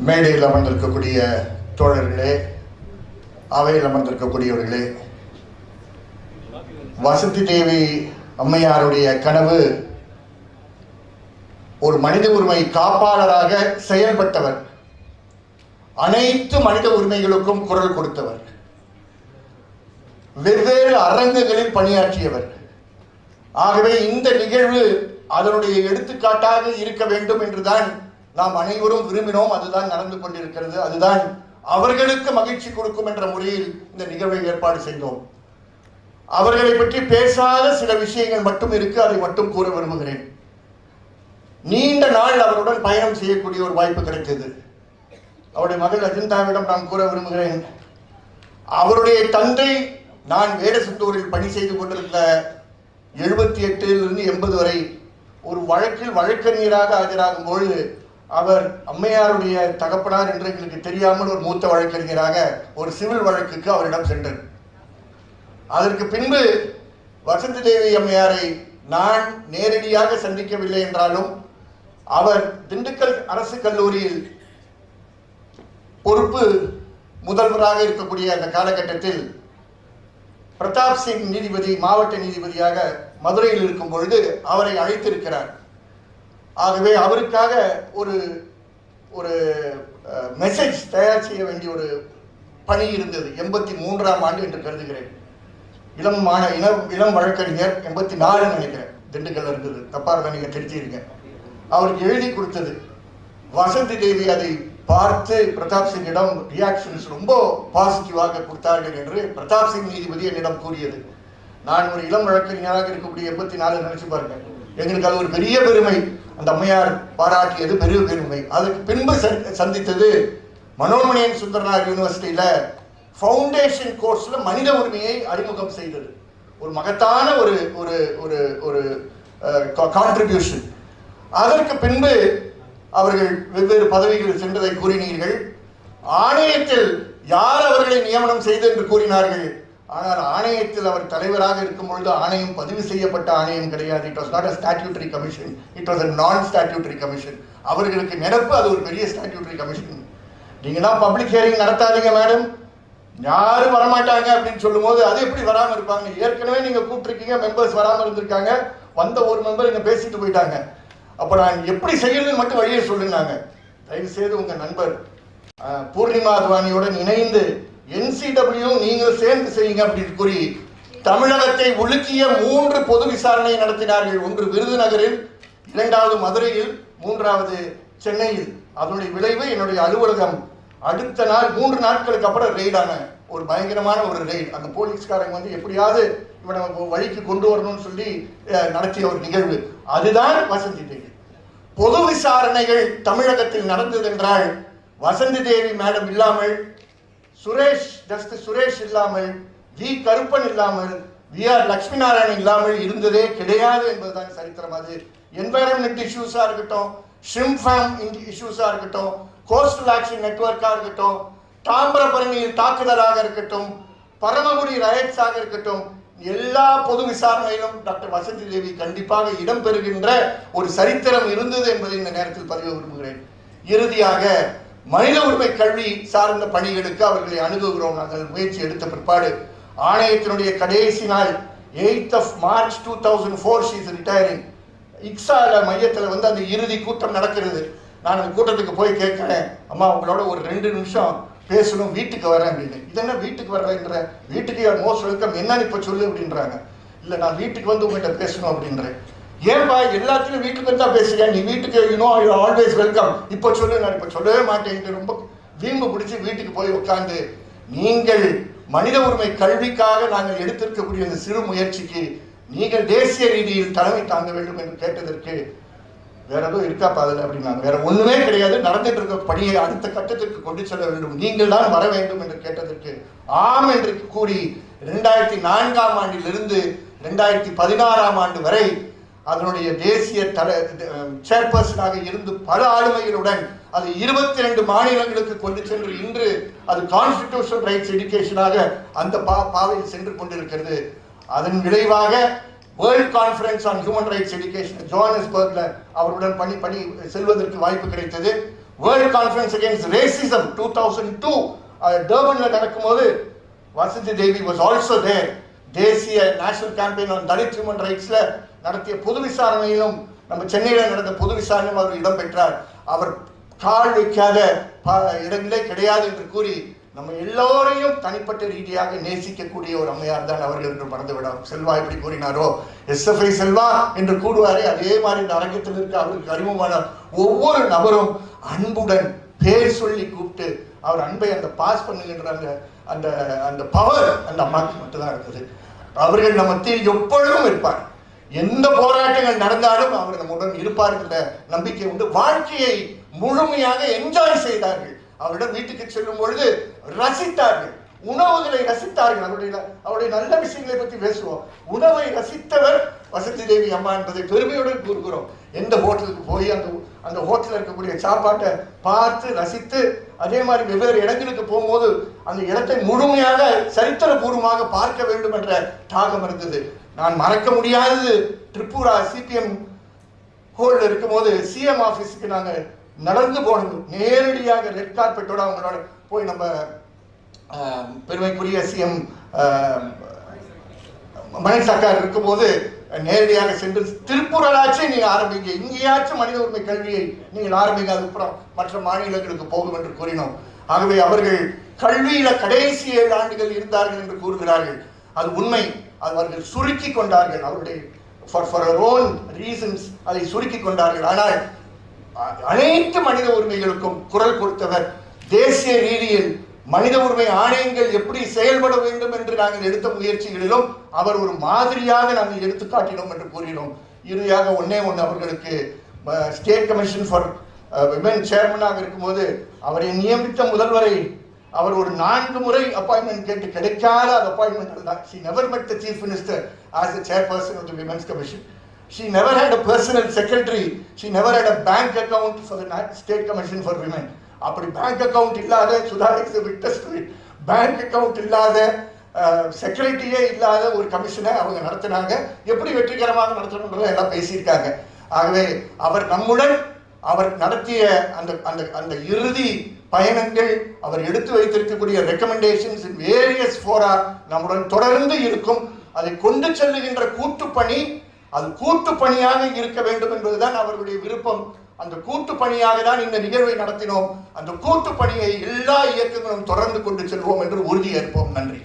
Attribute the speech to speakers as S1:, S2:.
S1: மேடையில் அமர்ந்திருக்கக்கூடிய தோழர்களே, அவையில் அமர்ந்திருக்கக்கூடியவர்களே, வசந்தி தேவி அம்மையாருடைய கனவு ஒரு மனித உரிமை காப்பாளராக செயல்பட்டவர், அனைத்து மனித உரிமைகளுக்கும் குரல் கொடுத்தவர், வெவ்வேறு அரங்குகளில் பணியாற்றியவர். ஆகவே இந்த நிகழ்வு அதனுடைய எடுத்துக்காட்டாக இருக்க வேண்டும் என்றுதான் நாம் அனைவரும் விரும்பினோம். அதுதான் நடந்து கொண்டிருக்கிறது. அதுதான் அவர்களுக்கு மகிழ்ச்சி கொடுக்கும் என்ற முறையில் இந்த நிகழ்வை ஏற்பாடு செய்தோம். அவர்களை பற்றி பேசாத சில விஷயங்கள் மட்டும் இருக்கு, அதை மட்டும் கூற விரும்புகிறேன். நீண்ட நாள் அவருடன் பயணம் செய்யக்கூடிய ஒரு வாய்ப்பு கிடைத்தது. அவருடைய மகள் அஜந்தாவிடம் நான் கூற விரும்புகிறேன், அவருடைய தந்தை நான் வேடசந்தூரில் பணி செய்து கொண்டிருந்த 78 80 வரை ஒரு வழக்கில் வழக்கறிஞராக ஆஜராகும் பொழுது அவர் அம்மையாருடைய தகப்பனார் என்று எங்களுக்கு தெரியாமல் ஒரு மூத்த வழக்கறிஞராக ஒரு சிவில் வழக்குக்கு அவரிடம் சென்றார். அதற்கு பின்பு வசந்தி தேவி அம்மையாரை நான் நேரடியாக சந்திக்கவில்லை என்றாலும் அவர் திண்டுக்கல் அரசு கல்லூரியில் பொறுப்பு முதல்வராக இருக்கக்கூடிய அந்த காலகட்டத்தில் பிரதாப் சிங் நீதிபதி மாவட்ட நீதிபதியாக மதுரையில் இருக்கும் பொழுது அவரை அழைத்திருக்கிறார். ஆகவே அவருக்காக ஒரு ஒரு மெசேஜ் தயார் செய்ய வேண்டிய ஒரு பணி இருந்தது. 83ஆம் ஆண்டு என்று கருதுகிறேன். இளம் வழக்கறிஞர் 84 நினைக்கிறேன், திண்டுக்கல்ல இருந்தது, தப்பா இருந்தா நீங்க தெரிஞ்சிருங்க. அவருக்கு எழுதி கொடுத்தது. வசந்தி தேவி அதை பார்த்து பிரதாப் சிங்கிடம் ரியாக்ஷன்ஸ் ரொம்ப பாசிட்டிவாக கொடுத்தார்கள் என்று பிரதாப் சிங் நீதிபதி என்னிடம் கூறியது. நான் ஒரு இளம் வழக்கறிஞராக இருக்கக்கூடிய 84 நினைச்சு பாருங்க. எங்களுக்கு அது ஒரு பெரிய பெருமை. அந்த அம்மையார் பாராட்டியது பெரிய பெருமை. அதுக்கு பின்பு சந்தித்தது மனோன்மணியன் சுந்தரனார் யூனிவர்சிட்டியில ஃபவுண்டேஷன் கோர்ஸ்ல மனித உரிமையை அறிமுகம் செய்தது. ஒரு மகத்தான ஒரு ஒரு ஒரு ஒரு கான்ட்ரிபியூஷன். அதற்கு பின்பு அவர்கள் வெவ்வேறு பதவிகளில் சென்றதை கூறினீர்கள். ஆணையத்தில் யார் அவர்களை நியமனம் செய்து என்று கூறினார்கள். ஆனால் ஆணையத்தில் அவர் தலைவராக இருக்கும் பொழுது ஆணையம் பதிவு செய்யப்பட்ட ஆணையம் கிடையாது. It was not a statutory commission, it was a non-statutory commission. அவர்களுக்கு நினைப்பு அது ஒரு பெரிய ஸ்டாட்யூட்டரி கமிஷன். நீங்க தான் பப்ளிக் ஹியரிங் நடத்தாதீங்க மேடம், யாரும் வரமாட்டாங்க அப்படின்னு சொல்லும் போது அது எப்படி வராமல் இருப்பாங்க? ஏற்கனவே நீங்க கூப்பிட்டுருக்கீங்க, மெம்பர்ஸ் வராமல் இருந்திருக்காங்க, வந்த ஒரு மெம்பர் இங்க பேசிட்டு போயிட்டாங்க. அப்ப நான் எப்படி செய்யறதுன்னு மட்டும் வழியை சொல்லுங்க. தயவு செய்து உங்க நண்பர் பூர்ணிமா அத்வானியுடன் இணைந்து NCW நீங்கள் சேர்ந்து செய்யுங்க அப்படின்னு கூறி தமிழகத்தை உலுக்கிய 3 பொது விசாரணை நடத்தினார்கள். ஒன்று விருதுநகரில், 2வது மதுரையில், 3வது சென்னையில். அதனுடைய விளைவு என்னுடைய அலுவலகம் அடுத்த நாள் 3 நாட்களுக்கு அப்புறம் ரெய்டான ஒரு பயங்கரமான ஒரு ரெய்டு. அந்த போலீஸ்காரங்க வந்து எப்படியாவது இவனை வழிக்கு கொண்டு வரணும்னு சொல்லி நடத்திய ஒரு நிகழ்வு. அதுதான் வசந்தி தேவி. பொது விசாரணைகள் தமிழகத்தில் நடந்தது என்றால் வசந்தி தேவி மேடம் இல்லாமல், ஜஸ்டிஸ் சுரேஷ் இல்லாமல், வி கருப்பன் இல்லாமல், VR லட்சுமி நாராயணன் இல்லாமல் இருந்ததே கிடையாது என்பதுதான் சரித்திரம். அது என்வைரன்மெண்ட் இஷ்யூஸா இருக்கட்டும், ஷிம்ஃபாம் இஷ்யூஸா இருக்கட்டும், கோஸ்டல் ஆக்ஷன் நெட்வொர்க்கா இருக்கட்டும், தாமிரபரணியில் தாக்குதலாக இருக்கட்டும், பரமக்குடி ரயட்ஸாக இருக்கட்டும், எல்லா பொது விசாரணையிலும் டாக்டர் வசந்தி தேவி கண்டிப்பாக இடம்பெறுகின்ற ஒரு சரித்திரம் இருந்தது என்பதை இந்த நேரத்தில் பதிவு விரும்புகிறேன். இறுதியாக மனித உரிமை கல்வி சார்ந்த பணிகளுக்கு அவர்களை அணுகுகிறோம். நாங்கள் முயற்சி எடுத்த பிற்பாடு ஆணையத்தினுடைய கடைசி நாள் 8th March 2004 she is retiring. இக்ஸால மையத்தில் வந்து அந்த இறுதி கூட்டம் நடக்கிறது. நான் அந்த கூட்டத்துக்கு போய் கேட்கிறேன், அம்மா உங்களோட ஒரு 2 நிமிஷம் பேசணும், வீட்டுக்கு வரேன் அப்படின்னு. இதென்ன வீட்டுக்கு வர்றேன்ற? வீட்டுக்கு மோஸ்ட் வெல்கம், என்னன்னு இப்ப சொல்லு அப்படின்றாங்க. இல்ல நான் வீட்டுக்கு வந்து உங்கள்கிட்ட பேசணும் அப்படின்றேன். ஏன்பா எல்லாத்தையும் வீட்டுக்கு வந்து தான் பேசுறேன், நீ வீட்டுக்கு ஆல்வேஸ் வெல்கம், இப்ப சொல்லு. நான் இப்ப சொல்லவே மாட்டேன். ரொம்ப வீம்பு பிடிச்சி வீட்டுக்கு போய் உட்கார்ந்து, நீங்கள் மனித உரிமை கல்விக்காக நாங்கள் எடுத்திருக்கக்கூடிய அந்த சிறு முயற்சிக்கு நீங்கள் தேசிய ரீதியில் தலைமை தாங்க வேண்டும் என்று கேட்டதற்கு வேற எதுவும் இருக்கா பாதல அப்படின்னாங்க. வேற ஒண்ணுமே கிடையாது, நடந்துட்டு இருக்க பணியை அடுத்த கட்டத்திற்கு கொண்டு செல்ல வேண்டும், நீங்கள் தான் வர வேண்டும் என்று கேட்டதற்கு ஆம் என்று கூறி 2004ஆம் ஆண்டிலிருந்து 2016ஆம் ஆண்டு வரை அதனுடைய தேசிய சேர்பர்சனாக இருந்து பல ஆளுமைகளுடன் அது 22 மாநிலங்களுக்கு கொண்டு சென்று இன்று அது கான்ஸ்டிடியூஷனல் ரைட்ஸ் எஜுகேஷனாக அந்த பாதையில் சென்று கொண்டிருக்கிறது. அதன் விளைவாக world conference on human rights education ஜோஹானஸ்பர்க்ல அவருடன் பணி செல்வதற்கு வாய்ப்பு கிடைத்தது. வேர்ல்ட் கான்ஃபரன்ஸ் அகேன்ஸ்ட் ரேசிசம் 2002 டர்பன்ல நடக்கும்போது Vasanthi Devi was also there. தேசிய national campaign on Dalit human ரைட்ஸ்ல நடத்திய பொது விசாரணையிலும் நம்ம சென்னையில் நடந்த பொது விசாரணையும் அவர் இடம் பெற்றார். அவர் கால் வைக்காத இடங்களே கிடையாது என்று கூறி நம்ம எல்லோரையும் தனிப்பட்ட ரீதியாக நேசிக்கக்கூடிய ஒரு அம்மையார் தான் அவர்கள் என்று மறந்துவிடும். செல்வா எப்படி கூறினாரோ, SFI செல்வா என்று கூடுவாரே, அதே மாதிரி இந்த அரங்கத்தில் இருக்க அவருக்கு அறிமுகமான ஒவ்வொரு நபரும் அன்புடன் பேர் சொல்லி கூப்பிட்டு அவர் அன்பை அந்த பாஸ் பண்ணுகின்ற அந்த அந்த அந்த பவர் அந்த அம்மாவுக்கு மட்டும்தான் இருக்குது. அவர்கள் நம்ம மத்தியில் எப்பொழுதும் இருப்பார். எந்த போராட்டங்கள் நடந்தாலும் அவர் நம்முடன் இருப்பார் என்ற நம்பிக்கை உண்டு. வாழ்க்கையை முழுமையாக என்ஜாய் செய்தார்கள். அவரிடம் வீட்டுக்கு செல்லும் பொழுது ரசித்தார்கள், உணவுகளை ரசித்தார்கள். அவருடைய நல்ல விஷயங்களை பற்றி பேசுவோம். உணவை ரசித்தவர் வசந்தி தேவி அம்மா என்பதை பெருமையுடன் கூறுகிறோம். எந்த ஹோட்டலுக்கு போய் அந்த ஹோட்டலில் இருக்கக்கூடிய சாப்பாட்டை பார்த்து ரசித்து, அதே மாதிரி வெவ்வேறு இடங்களுக்கு போகும்போது அந்த இடத்தை முழுமையாக சரித்திரபூர்வமாக பார்க்க வேண்டும் என்ற தாகம் இருந்தது. நான் மறக்க முடியாதது, திரிபுரா CPM ஹோல்ல இருக்கும்போது CM ஆஃபீஸுக்கு நாங்கள் நடந்து போனது. நேரடியாக ரெட் கார்பெட்டோட அவங்களோட போய் நம்ம பெருமைக்குரிய CM மணி சர்க்கார் இருக்கும்போது நேரடியாக சென்று திருப்பூராச்சும் நீங்க ஆரம்பிங்க, இங்கேயாச்சும் மனித உரிமை கல்வியை நீங்கள் ஆரம்பிங்க, அதுக்கப்புறம் மற்ற மாநிலங்களுக்கு போகும் என்று கூறினோம். ஆகவே அவர்கள் கல்வியில கடைசி 7 ஆண்டுகள் இருந்தார்கள் என்று கூறுகிறார்கள். அது உண்மை. அவர்கள் சுருக்கி கொண்டார்கள், அவருடைய ஃபார் ஓன் ரீசன்ஸ் அதை சுருக்கி கொண்டார்கள். ஆனால் அனைத்து மனித உரிமைகளுக்கும் குரல் கொடுத்தவர். தேசிய ரீதியில் மனித உரிமை ஆணையங்கள் எப்படி செயல்பட வேண்டும் என்று நாங்கள் எடுத்த முயற்சிகளிலும் அவர் ஒரு மாதிரியாக நாங்கள் எடுத்து காட்டினோம் என்று கூறினோம். இறுதியாக ஒன்னே அவர்களுக்கு ஸ்டேட் கமிஷன் ஃபார் விமன் சேர்மனாக இருக்கும்போது அவரை நியமித்த முதல்வரை அவர் ஒரு 4 முறை அப்பாயின்மெண்ட் கேட்டு கிடைக்காத அப்பாயின்மெண்ட் தான். She never met the chief minister as the chairperson of the women's commission. She never had a personal secretary. She never had a bank account for the state commission for women. அப்படி bank account இல்லாத, Sudha is witness to it, bank account இல்லாத, செக்யூரிட்டியே இல்லாத ஒரு கமிஷனை அவங்க நடத்தினாங்க. எப்படி வெற்றிகரமாக நடத்தணுன்றதை எல்லாம் பேசியிருக்காங்க. ஆகவே அவர் நம்முடன் அவர் நடத்திய அந்த அந்த அந்த இறுதி பயணங்கள், அவர் எடுத்து வைத்திருக்கக்கூடிய ரெக்கமெண்டேஷன்ஸ் இன் வேரியஸ் ஃபோரா நம்முடன் தொடர்ந்து இருக்கும். அதை கொண்டு செல்லுகின்ற கூட்டுப்பணி அது கூட்டுப்பணியாக இருக்க வேண்டும் என்பதுதான் அவர்களுடைய விருப்பம். அந்த கூட்டுப்பணியாக தான் இந்த நிகழ்வை நடத்தினோம். அந்த கூட்டுப்பணியை எல்லா இயக்கங்களும் தொடர்ந்து கொண்டு செல்வோம் என்று உறுதியேற்போம். நன்றி.